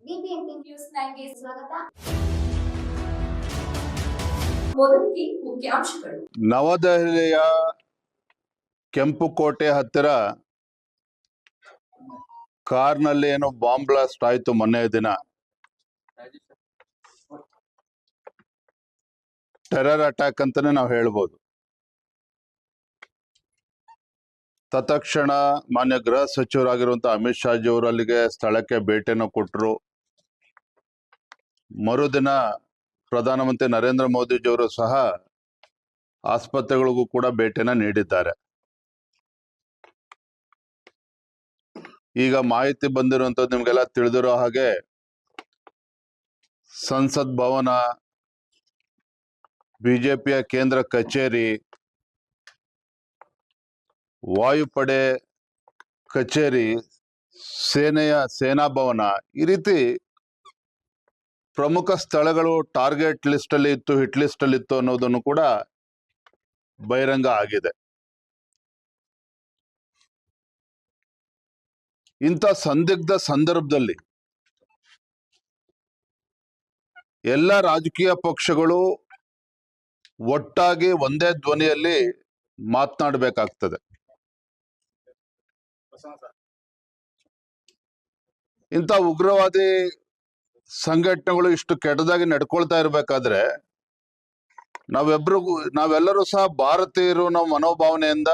BBMP news 9ಗೆ ಸ್ವಾಗತ. ಮೊದಲಿಗೆ ಮುಖ್ಯಾಂಶಗಳು. ನವದೆಹಲಿಯ ಕೆಂಪುಕೋಟೆ ಹತ್ತಿರ ಕಾರ್ನಲ್ಲಿ ಏನೋ ಬಾಂಬ್ ಬ್ಲಾಸ್ಟ್ ಆಯ್ತು ಮೊನ್ನೆ ದಿನ. ಟೆರರ್ ಅಟ್ಯಾಕ್ ಅಂತಾನೆ ನಾವು ಹೇಳ್ಬೋದು. ತತ್ಕ್ಷಣ ಮಾನ್ಯ ಗೃಹ ಸಚಿವರಾಗಿರುವಂತಹ ಅಮಿತ್ ಶಾಜಿ ಅವರು ಅಲ್ಲಿಗೆ ಸ್ಥಳಕ್ಕೆ ಭೇಟಿಯನ್ನು ಕೊಟ್ಟರು. ಮರುದಿನ ಪ್ರಧಾನಮಂತ್ರಿ ನರೇಂದ್ರ ಮೋದಿಜಿಯವರು ಸಹ ಆಸ್ಪತ್ರೆಗಳಿಗೂ ಕೂಡ ಭೇಟಿಯನ್ನು ನೀಡಿದ್ದಾರೆ. ಈಗ ಮಾಹಿತಿ ಬಂದಿರುವಂತದ್ದು ನಿಮ್ಗೆಲ್ಲ ತಿಳಿದಿರೋ ಹಾಗೆ ಸಂಸತ್ ಭವನ, ಬಿಜೆಪಿಯ ಕೇಂದ್ರ ಕಚೇರಿ, ವಾಯುಪಡೆ ಕಚೇರಿ, ಸೇನಾ ಭವನ, ಈ ರೀತಿ ಪ್ರಮುಖ ಸ್ಥಳಗಳು ಟಾರ್ಗೆಟ್ ಲಿಸ್ಟ್ ಅಲ್ಲಿ ಇತ್ತು, ಹಿಟ್ ಲಿಸ್ಟ್ ಅಲ್ಲಿ ಇತ್ತು ಅನ್ನೋದನ್ನು ಕೂಡ ಬಹಿರಂಗ ಆಗಿದೆ. ಇಂಥ ಸಂದಿಗ್ಧ ಸಂದರ್ಭದಲ್ಲಿ ಎಲ್ಲ ರಾಜಕೀಯ ಪಕ್ಷಗಳು ಒಟ್ಟಾಗಿ ಒಂದೇ ಧ್ವನಿಯಲ್ಲಿ ಮಾತನಾಡಬೇಕಾಗ್ತದೆ. ಇಂಥ ಉಗ್ರವಾದಿ ಸಂಘಟನೆಗಳು ಇಷ್ಟು ಕೆಟ್ಟದಾಗಿ ನಡ್ಕೊಳ್ತಾ ಇರ್ಬೇಕಾದ್ರೆ ನಾವೆಲ್ಲರೂ ಸಹ ಭಾರತೀಯರು ನಾವು ಮನೋಭಾವನೆಯಿಂದ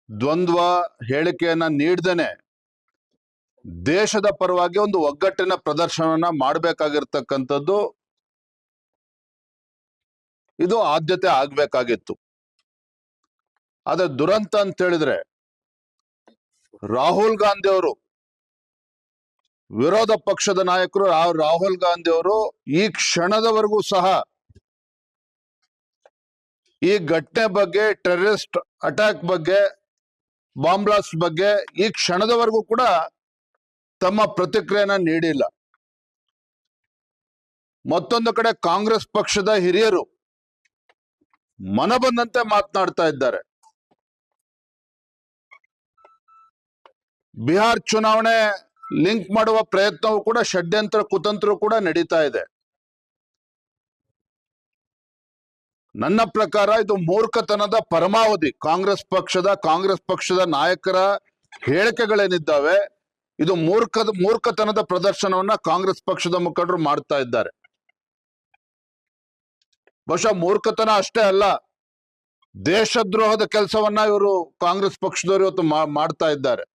ದ್ವಂದ್ವ ಹೇಳಿಕೆಯನ್ನ ನೀಡ್ದೇನೆ ದೇಶದ ಪರವಾಗಿ ಒಂದು ಒಗ್ಗಟ್ಟಿನ ಪ್ರದರ್ಶನವನ್ನ ಮಾಡಬೇಕಾಗಿರ್ತಕ್ಕಂಥದ್ದು ಇದು ಆದ್ಯತೆ ಆಗ್ಬೇಕಾಗಿತ್ತು. ಆದ್ರೆ ದುರಂತ ಅಂತ ಹೇಳಿದ್ರೆ ರಾಹುಲ್ ಗಾಂಧಿ ಅವರು, ವಿರೋಧ ಪಕ್ಷದ ನಾಯಕರು ರಾಹುಲ್ ಗಾಂಧಿ ಅವರು ಈ ಕ್ಷಣದವರೆಗೂ ಸಹ ಈ ಘಟನೆ ಬಗ್ಗೆ, ಟೆರರಿಸ್ಟ್ ಅಟ್ಯಾಕ್ ಬಗ್ಗೆ, ಬಾಂಬ್ ಬ್ಲಾಸ್ಟ್ ಬಗ್ಗೆ ಈ ಕ್ಷಣದವರೆಗೂ ಕೂಡ ತಮ್ಮ ಪ್ರತಿಕ್ರಿಯೆನ ನೀಡಿಲ್ಲ. ಮತ್ತೊಂದು ಕಡೆ ಕಾಂಗ್ರೆಸ್ ಪಕ್ಷದ ಹಿರಿಯರು ಮನ ಬಂದಂತೆ ಮಾತನಾಡ್ತಾ ಇದ್ದಾರೆ. ಬಿಹಾರ್ ಚುನಾವಣೆ ಲಿಂಕ್ ಮಾಡುವ ಪ್ರಯತ್ನವೂ ಕೂಡ, ಷಡ್ಯಂತ್ರ ಕುತಂತ್ರ ಕೂಡ ನಡೀತಾ ಇದೆ. ನನ್ನ ಪ್ರಕಾರ ಇದು ಮೂರ್ಖತನದ ಪರಮಾವಧಿ. ಕಾಂಗ್ರೆಸ್ ಪಕ್ಷದ ನಾಯಕರ ಹೇಳಿಕೆಗಳೇನಿದ್ದಾವೆ, ಇದು ಮೂರ್ಖತನದ ಪ್ರದರ್ಶನವನ್ನ ಕಾಂಗ್ರೆಸ್ ಪಕ್ಷದ ಮುಖಂಡರು ಮಾಡ್ತಾ ಇದ್ದಾರೆ. ಬಹುಶಃ ಮೂರ್ಖತನ ಅಷ್ಟೇ ಅಲ್ಲ, ದೇಶದ್ರೋಹದ ಕೆಲಸವನ್ನ ಇವರು ಕಾಂಗ್ರೆಸ್ ಪಕ್ಷದವರು ಇವತ್ತು ಮಾಡ್ತಾ ಇದ್ದಾರೆ.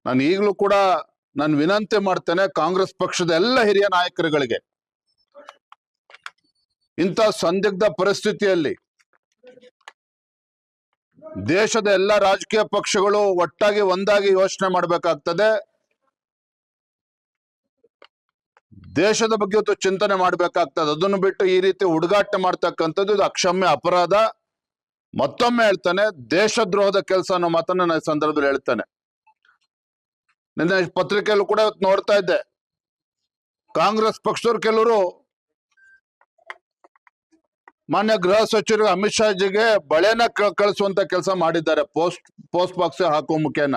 ನಾನು ಈಗಲೂ ಕೂಡ ನಾನು ವಿನಂತಿ ಮಾಡ್ತೇನೆ ಕಾಂಗ್ರೆಸ್ ಪಕ್ಷದ ಎಲ್ಲ ಹಿರಿಯ ನಾಯಕರುಗಳಿಗೆ, ಇಂಥ ಸಂದಿಗ್ಧ ಪರಿಸ್ಥಿತಿಯಲ್ಲಿ ದೇಶದ ಎಲ್ಲ ರಾಜಕೀಯ ಪಕ್ಷಗಳು ಒಟ್ಟಾಗಿ ಒಂದಾಗಿ ಯೋಚನೆ ಮಾಡಬೇಕಾಗ್ತದೆ. ದೇಶದ ಬಗ್ಗೆ ಇವತ್ತು ಚಿಂತನೆ ಮಾಡಬೇಕಾಗ್ತದೆ. ಅದನ್ನು ಬಿಟ್ಟು ಈ ರೀತಿ ಹುಡುಗಾಟ ಮಾಡ್ತಕ್ಕಂಥದ್ದು ಇದು ಅಕ್ಷಮ್ಯ ಅಪರಾಧ. ಮತ್ತೊಮ್ಮೆ ಹೇಳ್ತಾನೆ, ದೇಶದ್ರೋಹದ ಕೆಲಸ ಅನ್ನೋ ಮಾತನ್ನ ನಾನು ಈ ಸಂದರ್ಭದಲ್ಲಿ ಹೇಳ್ತೇನೆ. ನಿನ್ನೆ ಪತ್ರಿಕೆಯಲ್ಲೂ ಕೂಡ ಇವತ್ತು ನೋಡ್ತಾ ಇದ್ದೆ, ಕಾಂಗ್ರೆಸ್ ಪಕ್ಷದವ್ರು ಕೆಲವರು ಮಾನ್ಯ ಗೃಹ ಸಚಿವರು ಅಮಿತ್ ಶಾಜಿಗೆ ಬಳೆನ ಕಳಿಸುವಂತ ಕೆಲಸ ಮಾಡಿದ್ದಾರೆ, ಪೋಸ್ಟ್ ಬಾಕ್ಸ್ ಹಾಕುವ ಮುಖೇನ.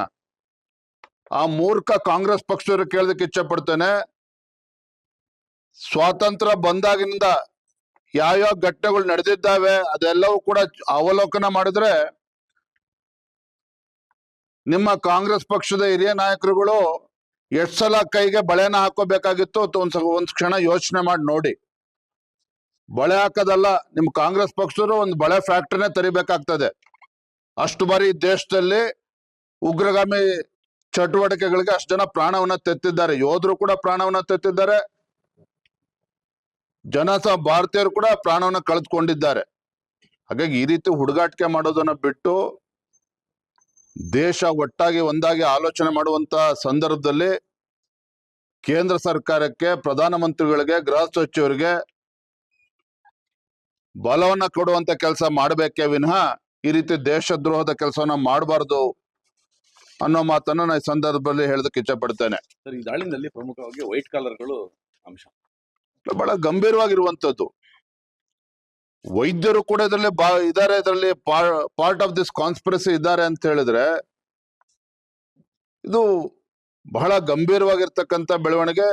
ಆ ಮೂರ್ಖ ಕಾಂಗ್ರೆಸ್ ಪಕ್ಷದವರು ಕೇಳೋದಕ್ಕೆ ಇಚ್ಛೆ ಪಡ್ತೇನೆ, ಸ್ವಾತಂತ್ರ್ಯ ಬಂದಾಗಿನಿಂದ ಯಾವ್ಯಾವ ಘಟನೆಗಳು ನಡೆದಿದ್ದಾವೆ ಅದೆಲ್ಲವೂ ಕೂಡ ಅವಲೋಕನ ಮಾಡಿದ್ರೆ ನಿಮ್ಮ ಕಾಂಗ್ರೆಸ್ ಪಕ್ಷದ ಹಿರಿಯ ನಾಯಕರುಗಳು ಎಷ್ಟು ಸಲ ಕೈಗೆ ಬಳೆನ ಹಾಕೋಬೇಕಾಗಿತ್ತು ಒಂದ್ ಕ್ಷಣ ಯೋಚನೆ ಮಾಡಿ ನೋಡಿ. ಬಳೆ ಹಾಕೋದಲ್ಲ, ನಿಮ್ ಕಾಂಗ್ರೆಸ್ ಪಕ್ಷದವರು ಒಂದು ಬಳೆ ಫ್ಯಾಕ್ಟ್ರಿನೇ ತೆರಿಬೇಕಾಗ್ತದೆ. ಅಷ್ಟು ಬಾರಿ ದೇಶದಲ್ಲಿ ಉಗ್ರಗಾಮಿ ಚಟುವಟಿಕೆಗಳಿಗೆ ಅಷ್ಟು ಜನ ಪ್ರಾಣವನ್ನ ತೆತ್ತಿದ್ದಾರೆ, ಯೋಧರು ಕೂಡ ಪ್ರಾಣವನ್ನ ತೆತ್ತಿದ್ದಾರೆ, ಭಾರತೀಯರು ಕೂಡ ಪ್ರಾಣವನ್ನ ಕಳೆದುಕೊಂಡಿದ್ದಾರೆ. ಹಾಗಾಗಿ ಈ ರೀತಿ ಹುಡುಗಾಟಿಕೆ ಮಾಡೋದನ್ನ ಬಿಟ್ಟು ದೇಶ ಒಟ್ಟಾಗಿ ಒಂದಾಗಿ ಆಲೋಚನೆ ಮಾಡುವಂತ ಸಂದರ್ಭದಲ್ಲಿ ಕೇಂದ್ರ ಸರ್ಕಾರಕ್ಕೆ, ಪ್ರಧಾನಮಂತ್ರಿಗಳಿಗೆ, ಗೃಹ ಸಚಿವರಿಗೆ ಬಲವನ್ನ ಕೊಡುವಂತ ಕೆಲಸ ಮಾಡಬೇಕೇ ವಿನಃ ಈ ರೀತಿ ದೇಶದ್ರೋಹದ ಕೆಲಸವನ್ನ ಮಾಡಬಾರ್ದು ಅನ್ನೋ ಮಾತನ್ನ ನಾನು ಈ ಸಂದರ್ಭದಲ್ಲಿ ಹೇಳೋದಕ್ಕೆ ಇಚ್ಛೆ ಪಡ್ತೇನೆ. ಸರ್, ಈ ದಾಳಿನಲ್ಲಿ ಪ್ರಮುಖವಾಗಿ ವೈಟ್ ಕಾಲರ್ಗಳು ಅಂಶ ಬಹಳ ಗಂಭೀರವಾಗಿರುವಂತದ್ದು. ವೈದ್ಯರು ಕೂಡ ಇದರಲ್ಲಿ ಪಾರ್ಟ್ ಆಫ್ ದಿಸ್ ಕಾನ್ಸ್ಪಿರಸಿ ಇದ್ದಾರೆ ಅಂತ ಹೇಳಿದ್ರೆ ಇದು ಬಹಳ ಗಂಭೀರವಾಗಿರ್ತಕ್ಕಂಥ ಬೆಳವಣಿಗೆ.